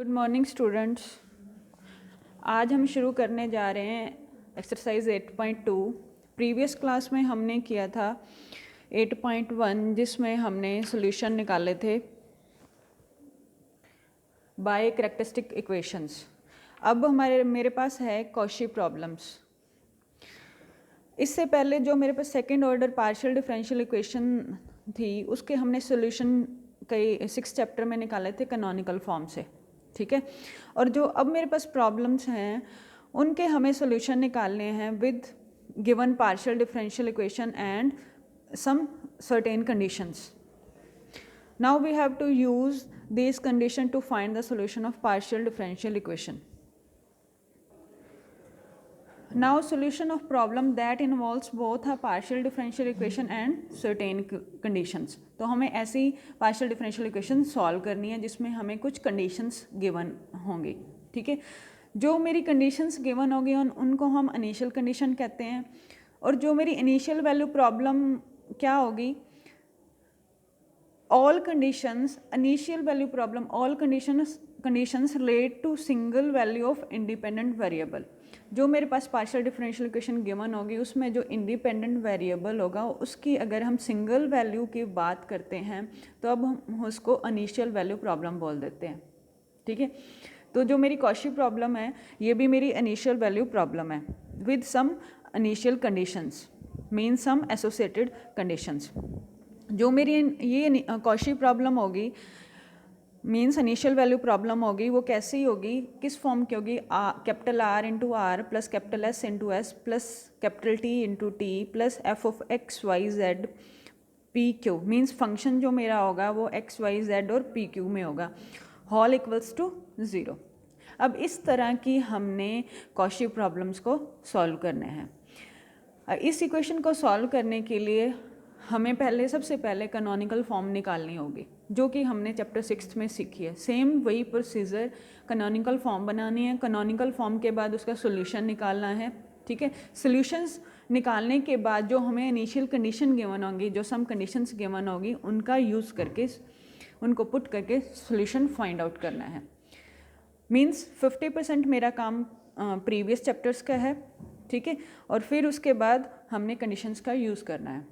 Good morning students. आज हम शुरू करने जा रहे हैं एक्सरसाइज 8.2। प्रीवियस क्लास में हमने किया था 8.1 जिसमें हमने सॉल्यूशन निकाले थे बाय कैरेक्टरिस्टिक इक्वेशंस। अब मेरे पास है कॉशी प्रॉब्लम्स। इससे पहले जो मेरे पास second order partial differential equation थी उसके हमने सॉल्यूशन कई 6 चैप्टर में निकाले थे कैनोनिकल फॉर्म से, ठीक है। और जो अब मेरे पास प्रॉब्लम्स हैं उनके हमें सॉल्यूशन निकालने हैं with given partial differential equation and some certain conditions. Now we have to use this condition to find the solution of partial differential equation. Now solution of problem that involves both a partial differential equation and certain conditions। तो हमें ऐसी partial differential equation solve करनी है जिसमें हमें कुछ conditions given होंगी, ठीक है। जो मेरी conditions given होगी उनको हम initial condition कहते हैं। और जो मेरी initial value problem क्या होगी, all conditions initial value problem all conditions relate to single value of independent variable। जो मेरे पास पार्शियल डिफरेंशियल इक्वेशन गिवन होगी उसमें जो इंडिपेंडेंट वेरिएबल होगा उसकी अगर हम सिंगल वैल्यू की बात करते हैं तो अब हम उसको इनिशियल वैल्यू प्रॉब्लम बोल देते हैं, ठीक है। तो जो मेरी कॉशी प्रॉब्लम है ये भी मेरी इनिशियल वैल्यू प्रॉब्लम है with some initial conditions mean some associated conditions. जो मेरी ये कॉशी प्रॉब्लम होगी मीन्स इनिशियल वैल्यू प्रॉब्लम होगी वो कैसी होगी, किस फॉर्म की होगी, capital R into R plus capital S into S plus capital T into T plus F of X Y Z P Q. Means function जो मेरा होगा वो एक्स वाई जेड और पी क्यू में होगा, हॉल इक्वल्स टू 0। अब इस तरह की हमने कॉशी प्रॉब्लम्स को सॉल्व करने हैं। इस इक्वेशन को सॉल्व करने के लिए हमें सबसे पहले कैनोनिकल फॉर्म निकालनी होगी जो कि हमने चैप्टर 6 में सीखी है। सेम वही प्रोसीजर, कैनोनिकल फॉर्म बनानी है, कैनोनिकल फॉर्म के बाद उसका सॉल्यूशन निकालना है, ठीक है। सॉल्यूशंस निकालने के बाद जो हमें इनिशियल कंडीशन गिवन होंगी, जो सम कंडीशंस गिवन होगी उनका यूज़ करके उनको पुट करके सॉल्यूशन फाइंड आउट करना है। मीन्स 50% मेरा काम प्रीवियस चैप्टर्स का है, ठीक है। और फिर उसके बाद हमने कंडीशंस का यूज़ करना है।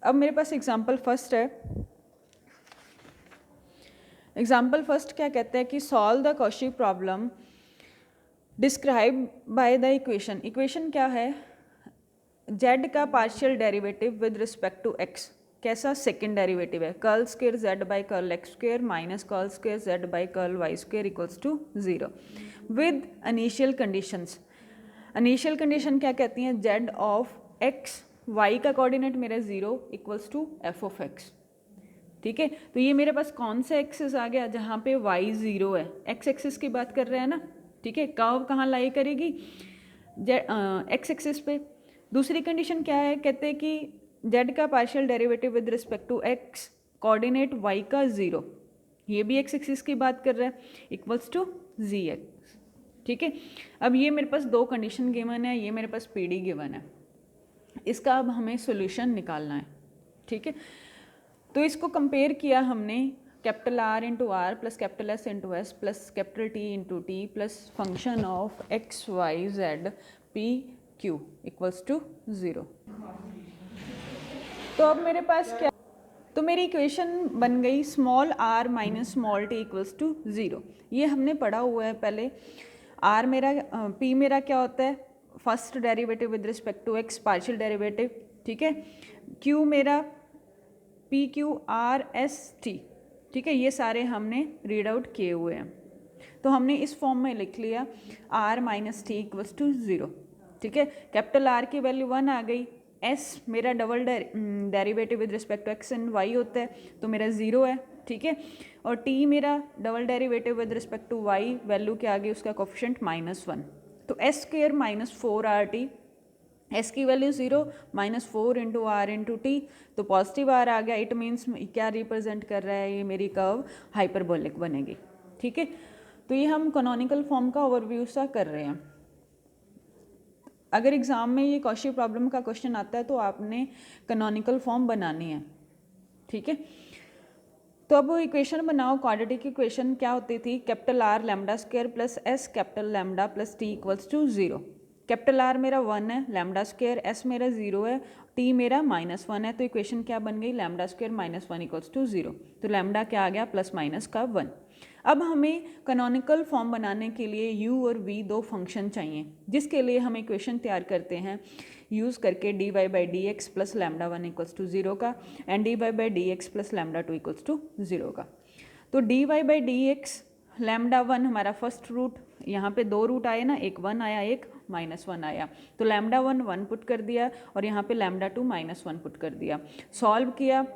अब मेरे पास एग्जाम्पल फर्स्ट है। एग्जाम्पल फर्स्ट क्या कहते हैं कि solve the Cauchy problem describe by the equation. Equation क्या है, z का partial derivative with respect to x। कैसा, सेकेंड डेरिवेटिव है, curl square z by curl x square minus curl square z by curl y square equals to 0 with initial conditions. Initial condition क्या कहती हैं, z of x, y का coordinate मेरा 0 equals to f of x, ठीक है। तो ये मेरे पास कौन सा एक्सिस आ गया जहाँ पे y 0 है, x एक्सिस की बात कर रहे हैं ना, ठीक है। कर्व कहाँ लाई करेगी, x एक्सिस पे। दूसरी कंडीशन क्या है, कहते हैं कि z का partial derivative with respect to x, coordinate y का 0, ये भी x एक्सिस की बात कर रहा है, इक्वल्स टू gx, ठीक है। अब ये मेरे पास दो कंडीशन गिवन है, ये मेरे पास PD गिवन है, इसका अब हमें सॉल्यूशन निकालना है, ठीक है। तो इसको कंपेयर किया हमने capital R into R plus capital S into S plus capital T into T plus function of X Y Z P Q equals to 0। तो अब मेरे पास क्या, तो मेरी इक्वेशन बन गई small r minus small t equals to 0। ये हमने पढ़ा हुआ है पहले। r मेरा p मेरा क्या होता है, first derivative with respect to x, partial derivative, ठीक है। q मेरा P Q R S T, ठीक है। ये सारे हमने रीड आउट किए हुए हैं, तो हमने इस फॉर्म में लिख लिया r minus T equals to 0, ठीक है। कैपिटल R की वैल्यू 1 आ गई, s मेरा double derivative with respect to X and Y होता है तो मेरा 0 है, ठीक है। और t मेरा double derivative with respect to y, value क्या आ गई उसका कोफिशिएंट -1, तो s square minus 4rt, s की वैल्यू 0 minus 4 into R into T, तो पॉजिटिव आर आ गया। इट मीन्स क्या रिप्रेजेंट कर रहा है, ये मेरी कर्व हाइपरबोलिक बनेगी, ठीक है। तो ये हम कैनोनिकल फॉर्म का ओवरव्यू सा कर रहे हैं। अगर एग्जाम में ये कॉशी प्रॉब्लम का क्वेश्चन आता है तो आपने कैनोनिकल फॉर्म बनानी है, ठीक है। तो अब इक्वेशन बनाओ, क्वाड्रेटिक इक्वेशन क्या होती थी, capital R lambda square plus S capital lambda plus T equals to 0। Capital R मेरा 1 है, लैम्डा स्क्वायर, एस मेरा 0 है, टी मेरा -1 है। तो इक्वेशन क्या बन गई, लैम्डा स्क्वायर -1 इक्वल्स टू 0। तो लैम्डा क्या आ गया, प्लस माइनस का 1। अब हमें कैनोनिकल फॉर्म बनाने के लिए u और v दो फंक्शन चाहिए, जिसके लिए हम इक्वेशन तैयार करते हैं यूज़ करके dy by D X plus lambda 1 equals to 0 का and dy by D X plus lambda 2 equals to 0 का। तो dy by D X lambda 1 हमारा फर्स्ट रूट, यहाँ पे दो रूट आए ना, एक 1 आया एक -1 आया, तो लैम्डा 1 पुट कर दिया और यहाँ पे लैम्डा 2 -1 पुट कर दिया। सॉल्व किया,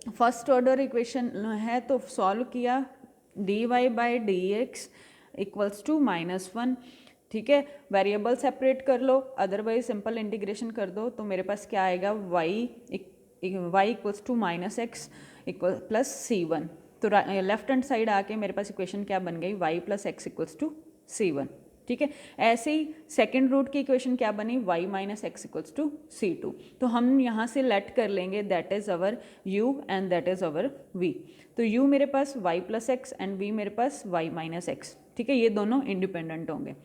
फर्स्ट ऑर्डर इक्वेशन है तो सॉल्व किया, dy by D X equals to -1। ठीक है, वेरिएबल सेपरेट कर लो, अदरवाइज सिंपल इंटीग्रेशन कर दो, तो मेरे पास क्या आएगा, y equals to -x equal plus c1। तो लेफ्ट हैंड साइड आके मेरे पास इक्वेशन क्या बन गई, y plus X equals to c1। ठीक है, ऐसे ही सेकेंड रूट की इक्वेशन क्या बनी, y minus X equals to c2। तो हम यहाँ से लेट कर लेंगे that is our u and that is our v। तो u मेरे पास y plus X and v मेरे पास y माइनस एक्स। ठीक है, ये दोनों इंडिपेंडेंट होंगे।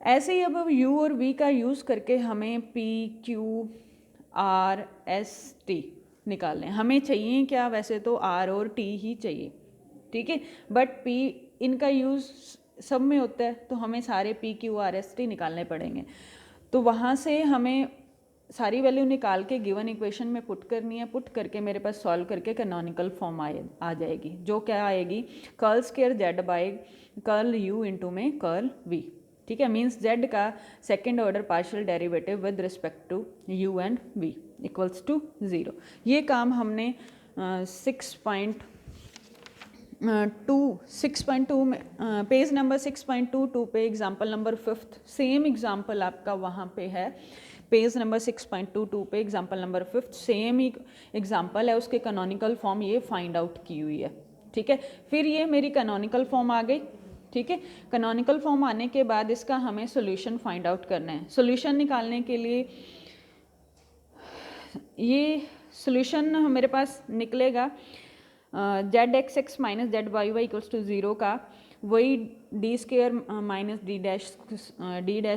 ऐसे ही अब u और v का यूज़ करके हमें p q r s t निकालने, हमें चाहिए क्या, वैसे तो r और t ही चाहिए। ठीक है, बट p इनका यूज़ सब में होता है, तो हमें सारे p q r s t निकालने पड़ेंगे। तो वहाँ से हमें सारी वैल्यू निकाल के गिवन इक्वेशन में पुट करनी है, पुट करके मेरे पास सॉल्व करके कैनोनिकल फॉर्म आ जाएगी, जो क्या आएगी, curl square Z by curl u into में कर्ल v। ठीक है, मीन्स z का second order partial derivative with respect to u and v equals to 0। ये काम हमने 6.2 में पेज नंबर 6.22 पे example number 5th, same example आपका वहाँ पे है पेज नंबर 6.22 पे एग्जाम्पल नंबर 5th, सेम ही एग्जाम्पल है, उसके कैनोनिकल फॉर्म ये फाइंड आउट की हुई है। ठीक है, फिर ये मेरी कैनोनिकल फॉर्म आ गई। ठीक है, कैनोनिकल फॉर्म आने के बाद इसका हमें सोल्यूशन फाइंड आउट करना है। सोल्यूशन निकालने के लिए ये सोल्यूशन मेरे पास निकलेगा Z X X minus Z Y Y equals to 0 का वही D square minus D dash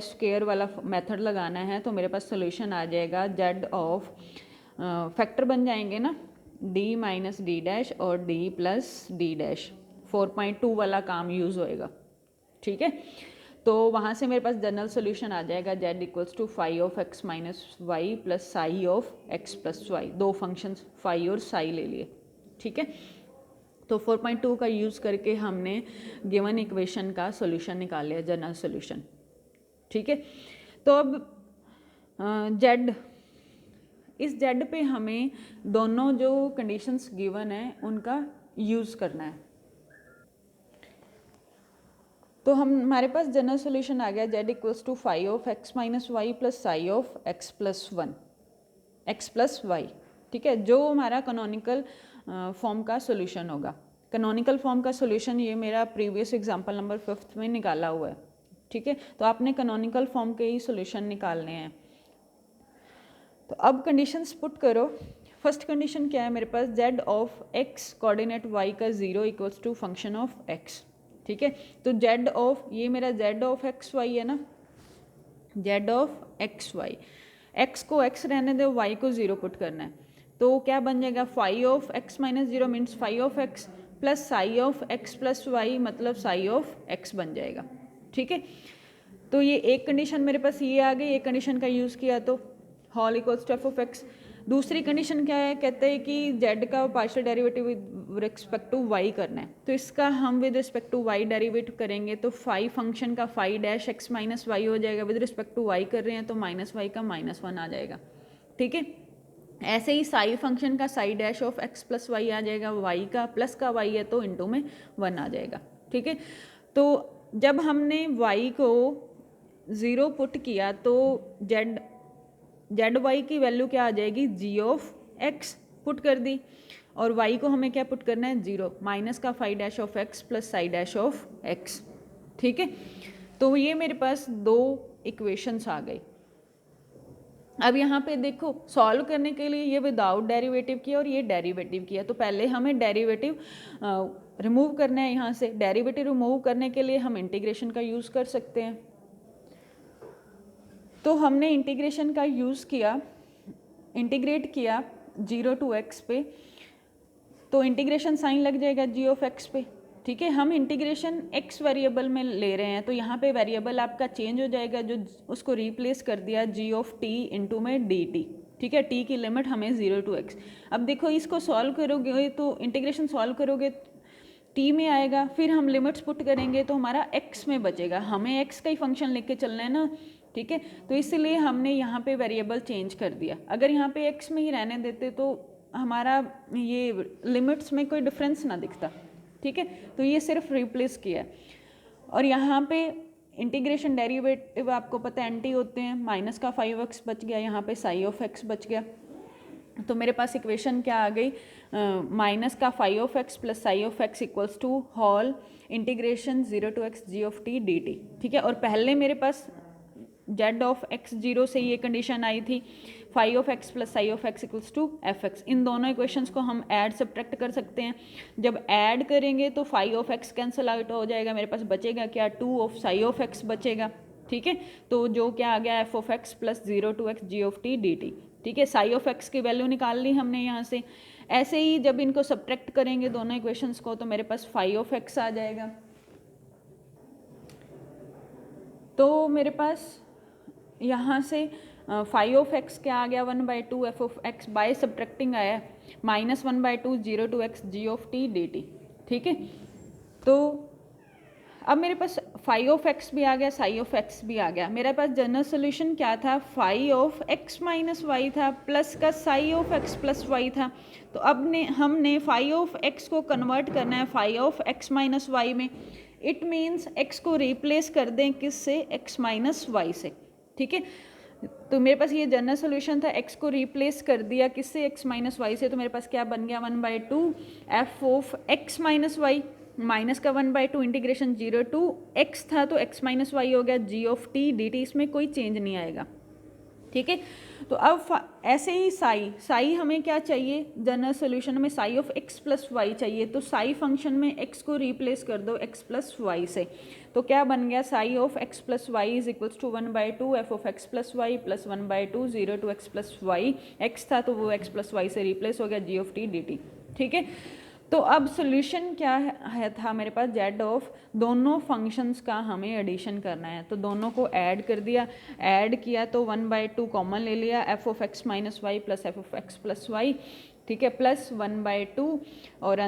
square वाला मेथड लगाना है। तो मेरे पास सोल्यूशन आ जाएगा जेड ऑफ फैक्टर बन जाएंगे ना, डी माइनस डी डैश और डी प्लस डी डैश, 4.2 वाला काम यूज़ होएगा। ठीक है, तो वहाँ से मेरे पास जनरल सोल्यूशन आ जाएगा Z equals to phi of X minus Y plus psi of X plus Y, दो फंक्शंस फाई और साई ले लिए। ठीक है, तो 4.2 का यूज़ करके हमने गिवन इक्वेशन का सोल्यूशन निकाल लिया, जनरल सोल्यूशन। ठीक है, तो अब जेड, इस जेड पे हमें दोनों जो कंडीशंस गिवन है उनका यूज़ करना है। तो हमारे पास जनरल सोल्यूशन आ गया Z equals to phi of X minus Y plus psi of X plus 1 X plus Y. ठीक है, जो हमारा कैनोनिकल फॉर्म का सोल्यूशन होगा। कैनोनिकल फॉर्म का सोल्यूशन ये मेरा प्रीवियस एग्जांपल नंबर 5th में निकाला हुआ है। ठीक है, तो आपने कैनोनिकल फॉर्म के ही सोल्यूशन निकालने हैं। तो अब कंडीशंस पुट करो। फर्स्ट कंडीशन क्या है मेरे पास, Z of X coordinate Y का 0 equals to function of X. ठीक है, तो जेड ऑफ, ये मेरा जेड ऑफ एक्स वाई है ना, Z of X Y, X को एक्स रहने दो, वाई को 0 पुट करना है। तो क्या बन जाएगा, phi of X minus 0 means phi of X plus psi of X plus Y मतलब साई ऑफ एक्स बन जाएगा। ठीक है, तो ये एक कंडीशन मेरे पास ये आ गई, एक कंडीशन का यूज़ किया तो whole equals to F of X. दूसरी कंडीशन क्या है, कहते हैं कि जेड का partial derivative with respect to Y करना है। तो इसका हम with respect to Y derivative करेंगे तो फाई फंक्शन का phi dash X minus Y हो जाएगा, विद रिस्पेक्ट टू वाई कर रहे हैं तो माइनस वाई का -1 आ जाएगा। ठीक है, ऐसे ही साई फंक्शन का psi dash of X plus Y आ जाएगा, वाई का प्लस का वाई है तो इंटू में 1 आ जाएगा। ठीक है, तो जब हमने वाई को 0 पुट किया तो जेड वाई की वैल्यू क्या आ जाएगी, जी ऑफ एक्स पुट कर दी, और वाई को हमें क्या पुट करना है, 0 माइनस का phi dash of X plus psi dash of X. ठीक है, तो ये मेरे पास दो इक्वेशंस आ गई। अब यहाँ पे देखो सॉल्व करने के लिए ये विदाउट डेरिवेटिव किया और ये डेरिवेटिव किया, तो पहले हमें डेरिवेटिव रिमूव करना है। यहाँ से डेरिवेटिव रिमूव करने के लिए हम इंटीग्रेशन का यूज़ कर सकते हैं। तो हमने इंटीग्रेशन का यूज़ किया, इंटीग्रेट किया 0 to x पे, तो इंटीग्रेशन साइन लग जाएगा g ऑफ x पे। ठीक है, हम इंटीग्रेशन x वेरिएबल में ले रहे हैं, तो यहाँ पे वेरिएबल आपका चेंज हो जाएगा, जो उसको रिप्लेस कर दिया g ऑफ t इंटू में dt। ठीक है, t की लिमिट हमें 0 to x। अब देखो इसको सॉल्व करोगे तो इंटीग्रेशन सॉल्व करोगे t में आएगा, फिर हम लिमिट्स पुट करेंगे तो हमारा x में बचेगा। हमें x का ही फंक्शन लेके चलना है ना। ठीक है, तो इसलिए हमने यहाँ पे वेरिएबल चेंज कर दिया। अगर यहाँ पे x में ही रहने देते तो हमारा ये लिमिट्स में कोई डिफरेंस ना दिखता। ठीक है, तो ये सिर्फ रिप्लेस किया है। और यहाँ पे इंटीग्रेशन डेरिवेटिव आपको पता है एंटी होते हैं, माइनस का 5x बच गया, यहाँ पे साई ऑफ x बच गया। तो मेरे पास इक्वेशन क्या आ गई, माइनस का 5x plus psi of x equals to whole integration 0 to x g ऑफ t dt। ठीक है, और पहले मेरे पास z ऑफ x 0 से ये कंडीशन आई थी, phi of x plus psi of x equals to F X. इन दोनों इक्वेशंस को हम ऐड सब्ट्रैक्ट कर सकते हैं। जब ऐड करेंगे तो phi of x cancel out हो जाएगा, मेरे पास बचेगा क्या, 2 ऑफ साई ऑफ x बचेगा। ठीक है, तो जो क्या आ गया, F of x plus 0 to x g ऑफ t dt। ठीक है, साई ऑफ x की वैल्यू निकाल ली हमने यहाँ से। ऐसे ही जब इनको सब्ट्रैक्ट करेंगे दोनों इक्वेशंस को, तो मेरे पास फाई ऑफ x आ जाएगा। तो मेरे पास यहाँ से फाई ऑफ एक्स क्या आ गया, 1/2 F of x by subtracting आया, -1/2 0 to x g ऑफ t dt। ठीक है, तो अब मेरे पास फाई ऑफ एक्स भी आ गया, साई ऑफ एक्स भी आ गया। मेरे पास जनरल सोल्यूशन क्या था, phi of X minus Y था, प्लस का psi of X plus Y था। तो अब हमने फाई ऑफ एक्स को कन्वर्ट करना है phi of X minus Y में। इट मीन्स एक्स को रिप्लेस कर दें किससे, एक्स माइनस वाई से। ठीक है, तो मेरे पास ये जनरल सोल्यूशन था, x को रिप्लेस कर दिया किससे, x माइनस वाई से। तो मेरे पास क्या बन गया, 1/2 F of x minus Y, minus का 1/2 इंटीग्रेशन 0 to x था, तो x माइनस वाई हो गया g ऑफ t dt। इसमें कोई चेंज नहीं आएगा। ठीक है, तो अब ऐसे ही साई हमें क्या चाहिए, जनरल सोल्यूशन में psi of x plus Y चाहिए, तो साई फंक्शन में x को रिप्लेस कर दो x प्लस वाई से। तो क्या बन गया, psi of x plus Y is equals to 1/2 F of x plus Y plus 1/2 0 to x plus Y. x था तो वो x प्लस वाई से रिप्लेस हो गया g ऑफ t dt। ठीक है, तो अब सोल्यूशन क्या है था मेरे पास, जेड ऑफ दोनों फंक्शंस का हमें एडिशन करना है, तो दोनों को ऐड कर दिया। ऐड किया तो 1/2 कॉमन ले लिया, F of X minus Y plus F of X plus Y. ठीक है, प्लस 1/2 और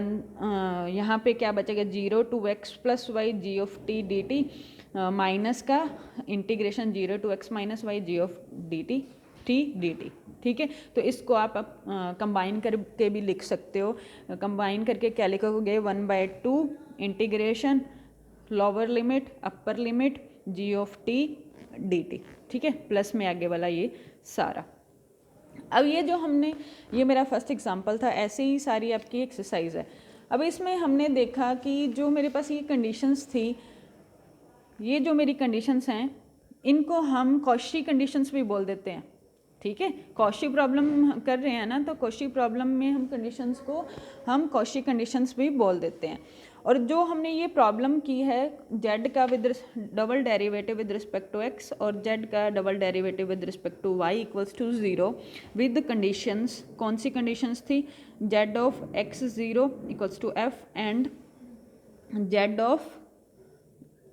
यहाँ पे क्या बचेगा, 0 to x plus Y G of T D T, minus का integration 0 to x minus Y G of D T T D T. ठीक है, तो इसको आप कंबाइन करके भी लिख सकते हो। कंबाइन करके क्या लिखोगे, 1/2 integration lower limit upper limit G of T D T. ठीक है, प्लस में आगे वाला ये सारा। अब ये जो हमने, ये मेरा फर्स्ट एग्जांपल था, ऐसे ही सारी आपकी एक्सरसाइज है। अब इसमें हमने देखा कि जो मेरे पास ये कंडीशंस थी, ये जो मेरी कंडीशंस हैं, इनको हम कॉशी कंडीशंस भी बोल देते हैं। ठीक है, कॉशी प्रॉब्लम कर रहे हैं ना, तो कॉशी प्रॉब्लम में हम कंडीशंस को हम कॉशी कंडीशंस भी बोल देते हैं। और जो हमने ये प्रॉब्लम की है, z का with double derivative with respect to x और z का double derivative with respect to y equals to 0 with conditions. कौन सी कंडीशंस थी, z of x 0 equals to f and z of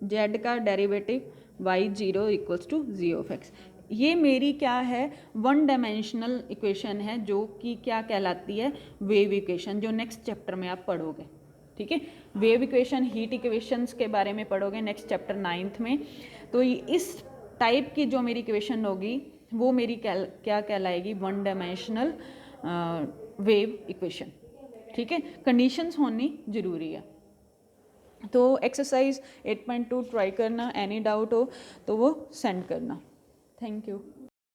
z का derivative y 0 equals to G of x। ये मेरी क्या है, वन डायमेंशनल इक्वेशन है, जो कि क्या कहलाती है, वेव इक्वेशन, जो नेक्स्ट चैप्टर में आप पढ़ोगे। ठीक है, वेव इक्वेशन, हीट इक्वेशंस के बारे में पढ़ोगे नेक्स्ट चैप्टर 9th में। तो इस टाइप की जो मेरी इक्वेशन होगी वो मेरी क्या कहलाएगी, वन डायमेंशनल वेव इक्वेशन। ठीक है, कंडीशंस होनी ज़रूरी है। तो एक्सरसाइज 8.2 ट्राई करना, एनी डाउट हो तो वो सेंड करना। Thank you.